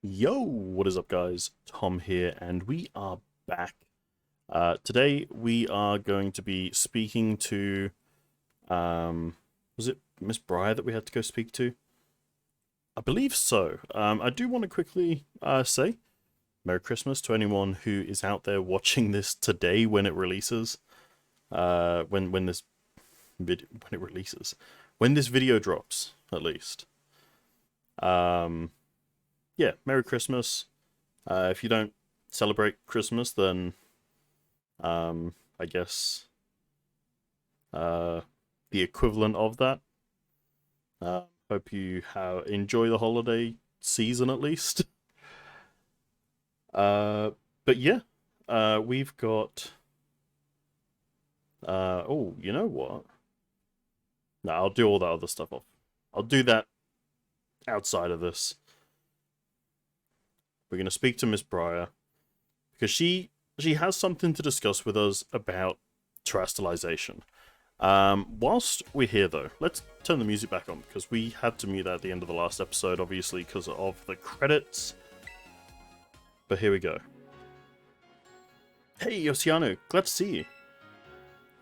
Yo, what is up, guys? Tom here, and we are back. Today we are going to be speaking to, was it Miss Briar that we had to go speak to? I believe so. I do want to quickly say Merry Christmas to anyone who is out there watching this today when it releases. When this when this video drops, at least. Yeah, Merry Christmas. If you don't celebrate Christmas, then I guess the equivalent of that. Hope you enjoy the holiday season at least. But yeah, we've got. Oh, you know what? No, I'll do all that other stuff off. I'll do that outside of this. We're going to speak to Miss Briar because she has something to discuss with us about terrestrialization. Whilst we're here, though, let's turn the music back on because we had to mute that at the end of the last episode, obviously, because of the credits. But here we go. Hey, Oceano, glad to see you.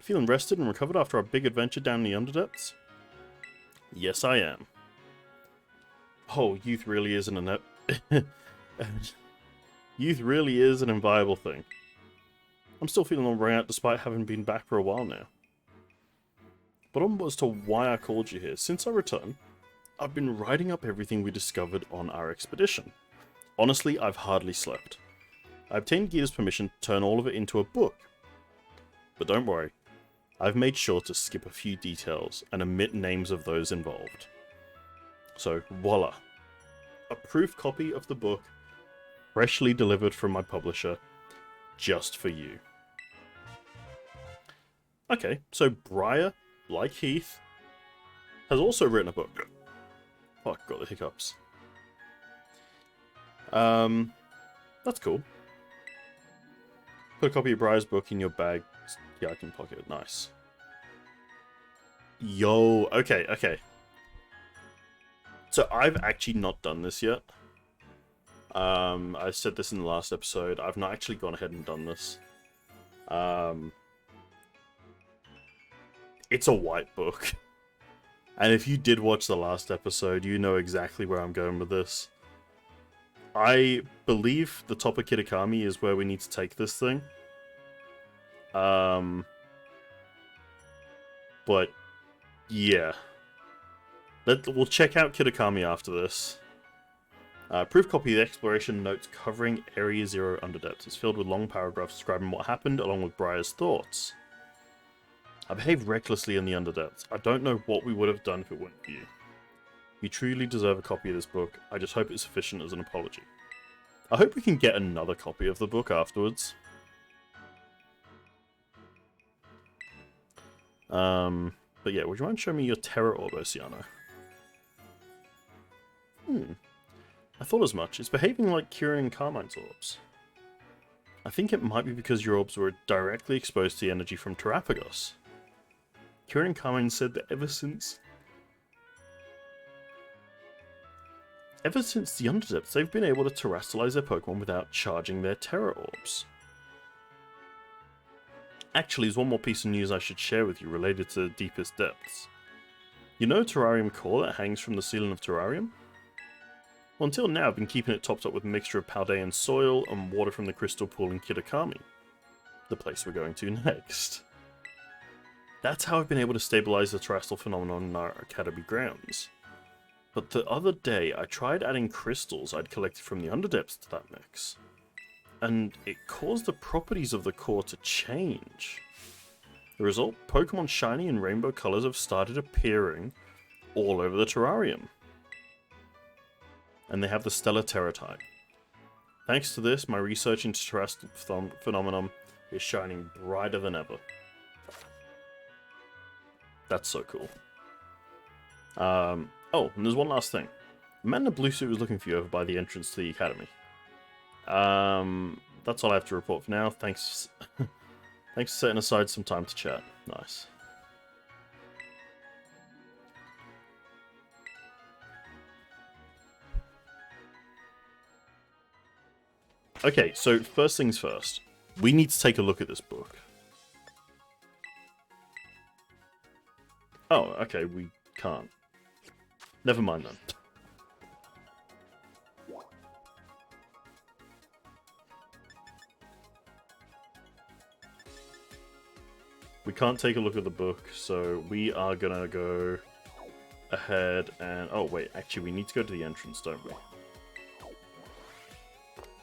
Feeling rested and recovered after our big adventure down in the Underdepths? Yes, I am. Oh, youth really isn't youth really is an inviolable thing. I'm still feeling all run out despite having been back for a while now. But on as to why I called you here, since I returned, I've been writing up everything we discovered on our expedition. Honestly, I've hardly slept. I obtained Gita's permission to turn all of it into a book. But don't worry, I've made sure to skip a few details and omit names of those involved. So, voila. A proof copy of the book, freshly delivered from my publisher, just for you. Okay, so Briar, like Heath, has also written a book. Fuck, got the hiccups. That's cool. Put a copy of Briar's book in your bag. Yeah, I can pocket it. Nice. Yo, okay. So I've actually not done this yet. I said this in the last episode. I've not actually gone ahead and done this. It's a white book. And if you did watch the last episode, you know exactly where I'm going with this. I believe the top of Kitakami is where we need to take this thing. But yeah. We'll check out Kitakami after this. Proof copy of the exploration notes covering Area Zero Underdepths. It's filled with long paragraphs describing what happened along with Briar's thoughts. I behaved recklessly in the Underdepths. I don't know what we would have done if it weren't for you. You truly deserve a copy of this book. I just hope it's sufficient as an apology. I hope we can get another copy of the book afterwards. But yeah, would you mind showing me your Terror Orb, Oceano? I thought as much. It's behaving like Kieran and Carmine's orbs. I think it might be because your orbs were directly exposed to the energy from Terrapagos. Kieran and Carmine said that ever since the Underdepths, they've been able to terrestrialize their Pokemon without charging their Terror Orbs. Actually, there's one more piece of news I should share with you related to the Deepest Depths. You know Terrarium core that hangs from the ceiling of Terrarium? Well, until now, I've been keeping it topped up with a mixture of Paldean soil and water from the crystal pool in Kitakami, the place we're going to next. That's how I've been able to stabilize the terrestrial phenomenon in our academy grounds. But the other day, I tried adding crystals I'd collected from the Underdepths to that mix, and it caused the properties of the core to change. The result, Pokemon shiny and rainbow colors have started appearing all over the terrarium. And they have the Stellar Terra type. Thanks to this, my research into terrestrial phenomenon is shining brighter than ever. That's so cool. Oh, and there's one last thing. The man in the blue suit was looking for you over by the entrance to the academy. That's all I have to report for now. Thanks. Thanks for setting aside some time to chat. Nice. Okay, so first things first. We need to take a look at this book. Oh, okay, we can't. Never mind then. We can't take a look at the book, so we are gonna go ahead and... Oh, wait, actually, we need to go to the entrance, don't we?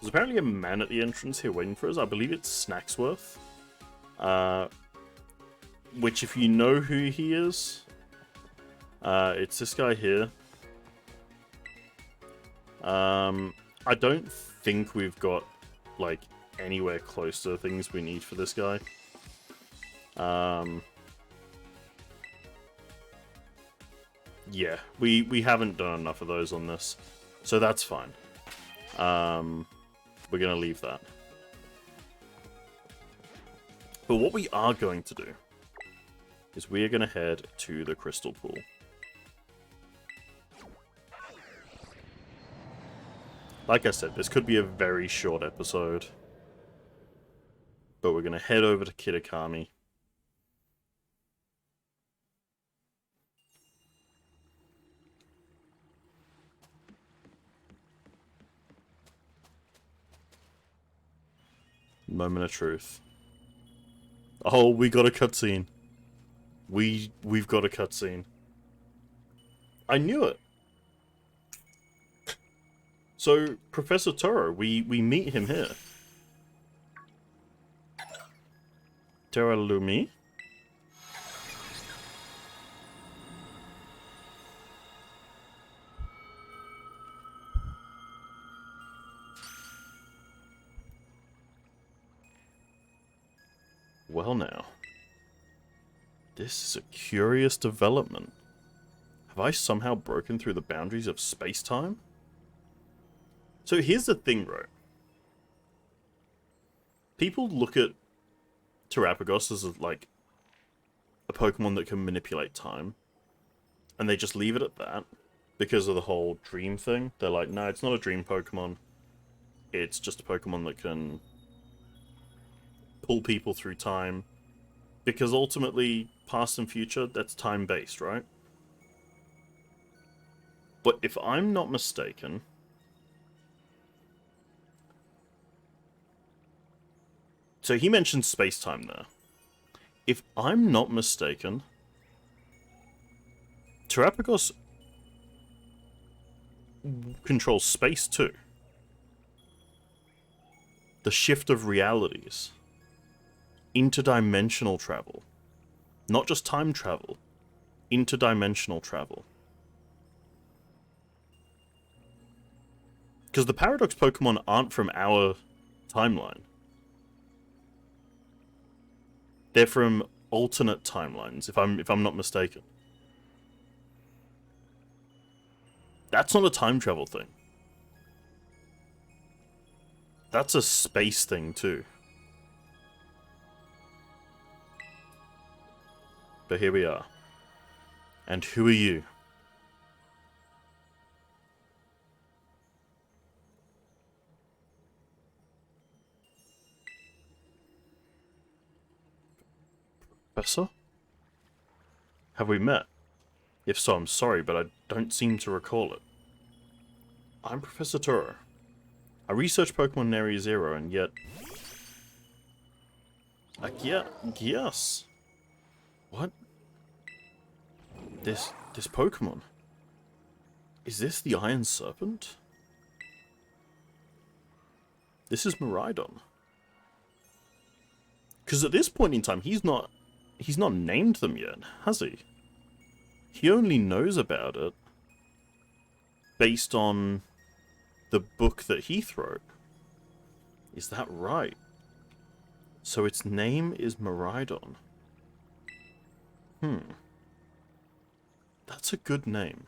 There's apparently a man at the entrance here waiting for us. I believe it's Snacksworth. Which, if you know who he is, it's this guy here. I don't think we've got, like, anywhere close to the things we need for this guy. Yeah, we haven't done enough of those on this, so that's fine. We're gonna leave that. But what we are going to do is we are gonna head to the Crystal Pool. Like I said, this could be a very short episode, but we're gonna head over to Kitakami. Moment of truth. Oh, we got a cutscene. We've got a cutscene. I knew it. So, Professor Toro, we meet him here. Teralumi? Well now. This is a curious development. Have I somehow broken through the boundaries of space-time? So here's the thing, right? People look at Terapagos as like a Pokemon that can manipulate time, and they just leave it at that because of the whole dream thing. They're like, no, it's not a dream Pokemon. It's just a Pokemon that can pull people through time. Because ultimately, past and future, that's time-based, right? But if I'm not mistaken... So he mentioned space-time there. If I'm not mistaken, Terapagos controls space too. The shift of realities. Interdimensional travel. Not just time travel. Interdimensional travel. Because the Paradox Pokemon aren't from our timeline. They're from alternate timelines, if I'm not mistaken. That's not a time travel thing. That's a space thing too. But here we are. And who are you? Professor? Have we met? If so, I'm sorry, but I don't seem to recall it. I'm Professor Toro. I research Pokemon in Area Zero, and yet... Yes. What? This Pokemon? Is this the Iron Serpent? This is Miraidon. Because at this point in time, he's not named them yet, has he? He only knows about it based on the book that Heath wrote. Is that right? So its name is Miraidon. That's a good name.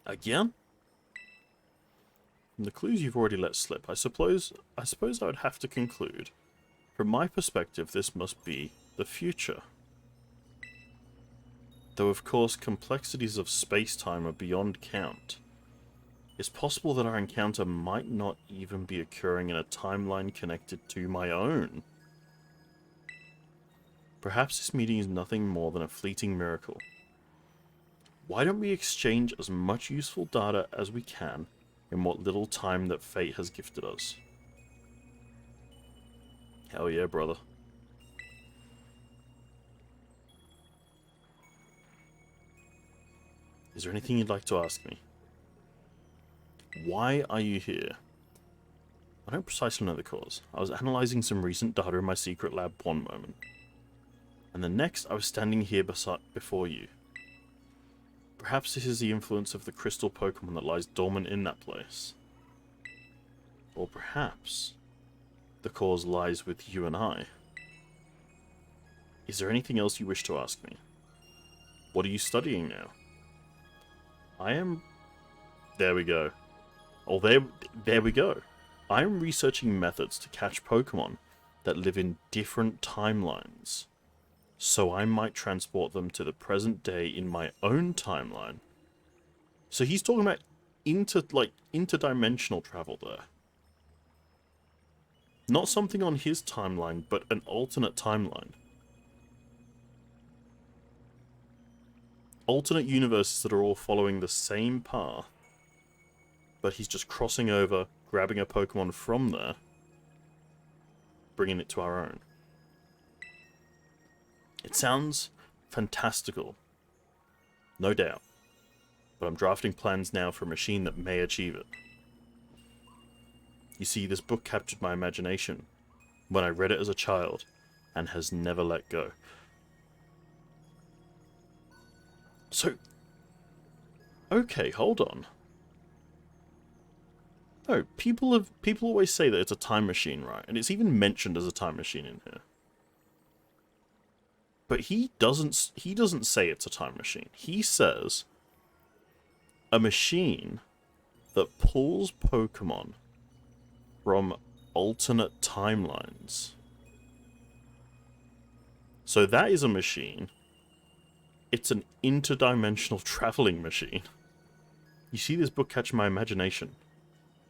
Again? From the clues you've already let slip, I suppose I would have to conclude, from my perspective, this must be the future. Though of course complexities of space-time are beyond count. It's possible that our encounter might not even be occurring in a timeline connected to my own. Perhaps this meeting is nothing more than a fleeting miracle. Why don't we exchange as much useful data as we can in what little time that fate has gifted us? Hell yeah, brother. Is there anything you'd like to ask me? Why are you here? I don't precisely know the cause. I was analysing some recent data in my secret lab one moment. And the next, I was standing here before you. Perhaps this is the influence of the crystal Pokemon that lies dormant in that place. Or perhaps the cause lies with you and I. Is there anything else you wish to ask me? What are you studying now? I am... There we go. Oh, there we go. I am researching methods to catch Pokemon that live in different timelines, so I might transport them to the present day in my own timeline. So he's talking about interdimensional travel there. Not something on his timeline, but an alternate timeline. Alternate universes that are all following the same path, but he's just crossing over, grabbing a Pokemon from there, bringing it to our own. It sounds fantastical, no doubt, but I'm drafting plans now for a machine that may achieve it. You see, this book captured my imagination when I read it as a child, and has never let go. So, okay, hold on. No, people always say that it's a time machine, right? And it's even mentioned as a time machine in here. But he doesn't say it's a time machine. He says a machine that pulls Pokemon from alternate timelines. So that is a machine. It's an interdimensional traveling machine. You see, this book catch my imagination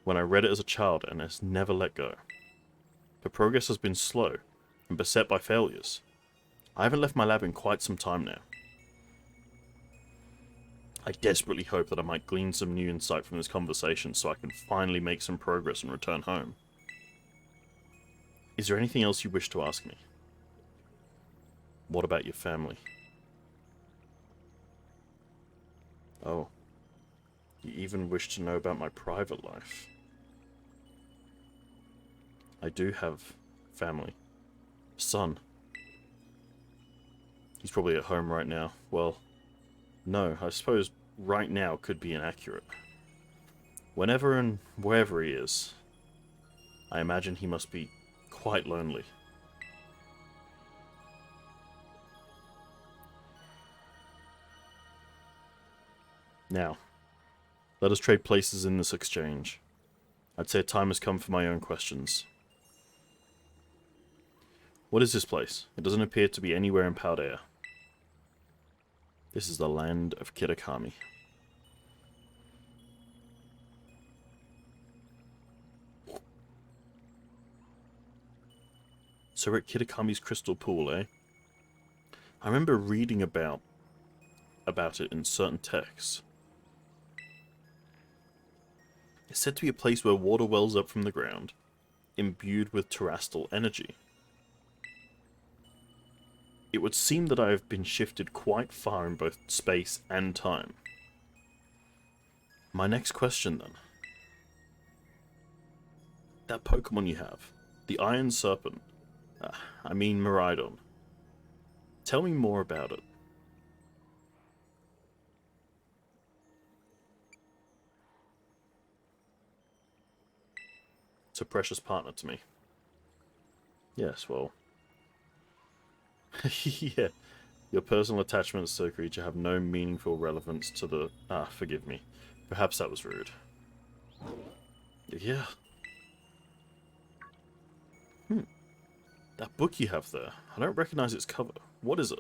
when I read it as a child and has never let go. But progress has been slow and beset by failures. I haven't left my lab in quite some time now. I desperately hope that I might glean some new insight from this conversation so I can finally make some progress and return home. Is there anything else you wish to ask me? What about your family? Oh, you even wish to know about my private life? I do have family. A son. He's probably at home right now. Well, no, I suppose right now could be inaccurate. Whenever and wherever he is, I imagine he must be quite lonely. Now, let us trade places in this exchange. I'd say time has come for my own questions. What is this place? It doesn't appear to be anywhere in Paldea. This is the land of Kitakami. So we're at Kitakami's crystal pool, eh? I remember reading about it in certain texts. It's said to be a place where water wells up from the ground, imbued with terrestrial energy. It would seem that I have been shifted quite far in both space and time. My next question, then. That Pokemon you have, the Iron Serpent, I mean Miraidon. Tell me more about it. It's a precious partner to me. Yes, well... yeah, your personal attachments to the creature have no meaningful relevance to the... forgive me. Perhaps that was rude. Yeah. That book you have there, I don't recognize its cover. What is it?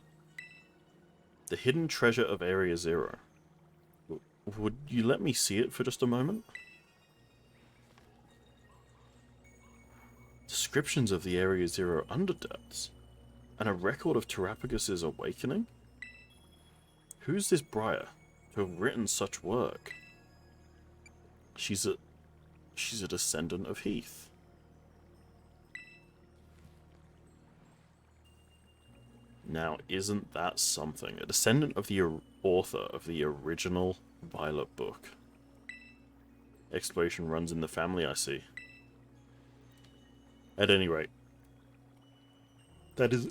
The Hidden Treasure of Area Zero. Would you let me see it for just a moment? Descriptions of the Area Zero underdepths, and a record of Terrapagus's awakening? Who's this Briar to have written such work? She's a descendant of Heath. Now, isn't that something? A descendant of the author of the original Violet book. Exploration runs in the family, I see. At any rate, that is...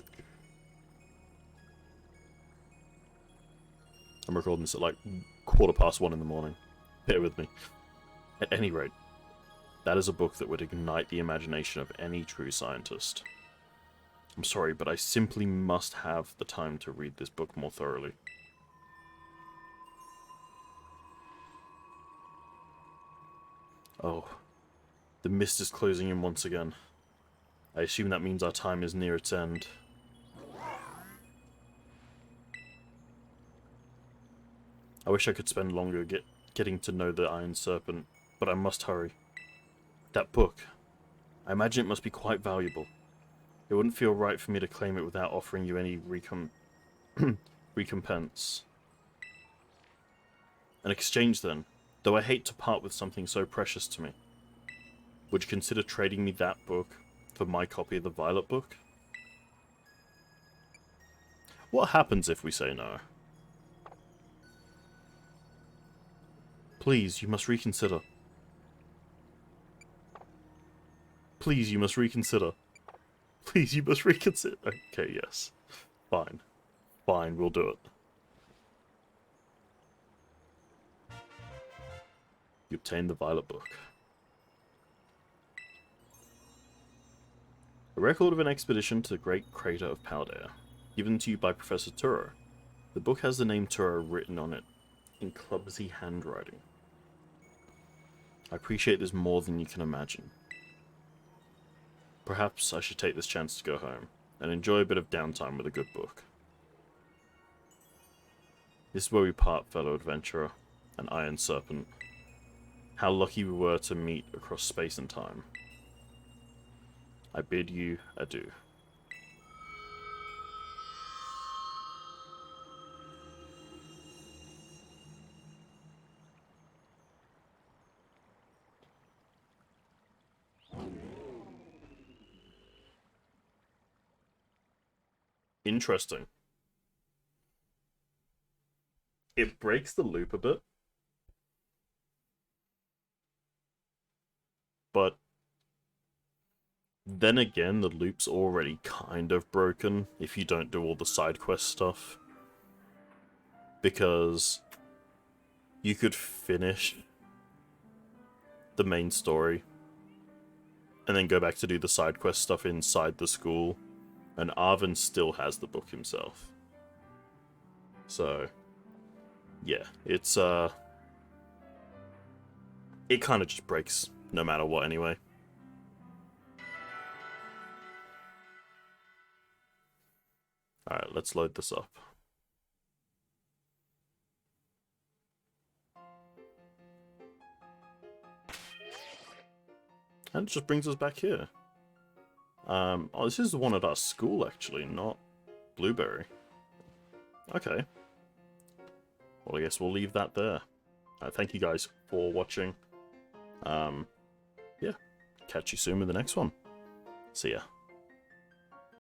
I'm recording this at like 1:15 in the morning. Bear with me. At any rate, that is a book that would ignite the imagination of any true scientist. I'm sorry, but I simply must have the time to read this book more thoroughly. Oh, the mist is closing in once again. I assume that means our time is near its end. I wish I could spend longer getting to know the Iron Serpent, but I must hurry. That book, I imagine it must be quite valuable. It wouldn't feel right for me to claim it without offering you any recompense. An exchange then, though I hate to part with something so precious to me. Would you consider trading me that book for my copy of the Violet book? What happens if we say no? Please, you must reconsider. Please, you must reconsider. Please, you must reconsider. Okay, yes. Fine. Fine, we'll do it. You obtained the Violet book. A record of an expedition to the Great Crater of Paldea, given to you by Professor Turo. The book has the name Turo written on it, in clumsy handwriting. I appreciate this more than you can imagine. Perhaps I should take this chance to go home, and enjoy a bit of downtime with a good book. This is where we part, fellow adventurer, an Iron Serpent. How lucky we were to meet across space and time. I bid you adieu. Interesting. It breaks the loop a bit. But then again, the loop's already kind of broken if you don't do all the side quest stuff. Because you could finish the main story and then go back to do the side quest stuff inside the school, and Arven still has the book himself. So, yeah, it's, it kind of just breaks no matter what anyway. Alright, let's load this up. And it just brings us back here. Oh, this is the one at our school, actually, not Blueberry. Okay. Well, I guess we'll leave that there. Thank you guys for watching. Yeah. Catch you soon with the next one. See ya.